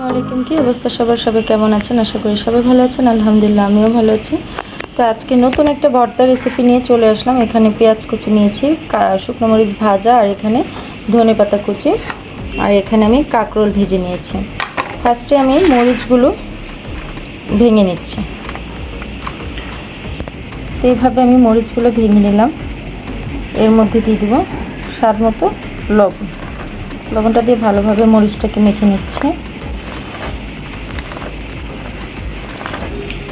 আলাইকুম। কি অবস্থা সবার? সবাই কেমন আছেন? আশা করি সবাই ভালো আছেন। আলহামদুলিল্লাহ আমিও ভালো আছি। তো আজকে নতুন একটা ভর্তা রেসিপি নিয়ে চলে আসলাম। এখানে পেঁয়াজ কুচি নিয়েছি, শুকনো মরিচ ভাজা, আর এখানে ধনেপাতা কুচি, আর এখানে আমি কাঁকরোল ভেজে নিয়েছি। ফার্স্টে আমি মরিচগুলো ভেঙে নিচ্ছি। তো এইভাবে আমি মরিচগুলো ভেঙে নিলাম। এর মধ্যে দিয়ে দেবো স্বাদ মতো লবণ। লবণটা দিয়ে ভালোভাবে মরিচটাকে মেখে নিচ্ছে।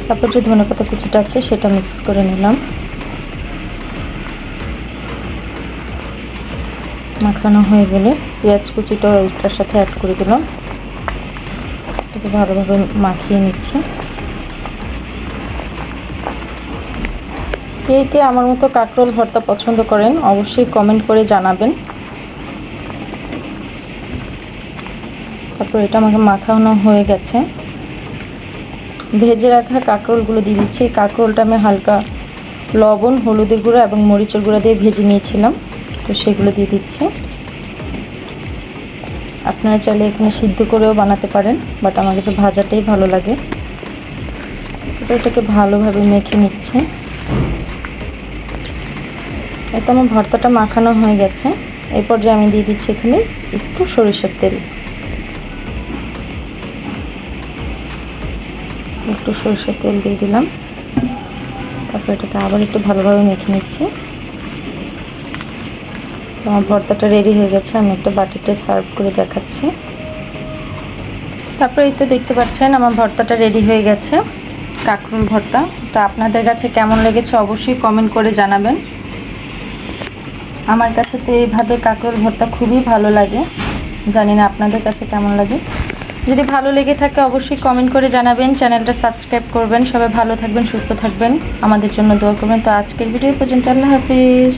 তারপর যে ধনেপাতা কুচিটা আছে সেটা মিক্স করে নিলাম। মাখানো হয়ে গেলে পেঁয়াজ কুচিটা এটার সাথে অ্যাড করে দিলাম। এটাকে ভালোভাবে মাখিয়ে নিচ্ছি। কে কে আমার মতো কাঁকরোল ভর্তা পছন্দ করেন অবশ্যই কমেন্ট করে জানাবেন। তারপর এটা আমাকে মাখানো হয়ে গেছে। ভেজে রাখা কাঁকরোলগুলো দিয়ে দিচ্ছি। এই কাঁকরোলটা আমি হালকা লবণ, হলুদের গুঁড়া এবং মরিচের গুঁড়া দিয়ে ভেজে নিয়েছিলাম, তো সেগুলো দিয়ে দিচ্ছি। আপনারা চাইলে এখানে সিদ্ধ করেও বানাতে পারেন, বাট আমার কাছে ভাজাটাই ভালো লাগে। এটাকে ভালোভাবে মেখে নিচ্ছি। এতে আমার ভর্তাটা মাখানো হয়ে গেছে। এরপর যে আমি দিয়ে দিচ্ছি এখানে একটু সরিষার তেল। একটু সরিষার তেল দিয়ে দিলাম। তারপর এটাকে আবার একটু ভালোভাবে মেখে নিচ্ছি। আমার ভর্তাটা রেডি হয়ে গেছে। আমি একটা বাটিতে সার্ভ করে দেখাচ্ছি। তারপরে এই তো দেখতে পাচ্ছেন আমার ভর্তাটা রেডি হয়ে গেছে, কাঁকরোল ভর্তা। তো আপনাদের কাছে কেমন লেগেছে অবশ্যই কমেন্ট করে জানাবেন। আমার কাছে তো এইভাবে কাঁকরোল ভর্তা খুবই ভালো লাগে। জানি না আপনাদের কাছে কেমন লাগে। যদি ভালো লেগে থাকে অবশ্যই কমেন্ট করে জানাবেন, চ্যানেলটা সাবস্ক্রাইব করবেন। সবাই ভালো থাকবেন, সুস্থ থাকবেন, আমাদের জন্য দোয়া করবেন। তো আজকের ভিডিও পর্যন্ত, আল্লাহ হাফিজ।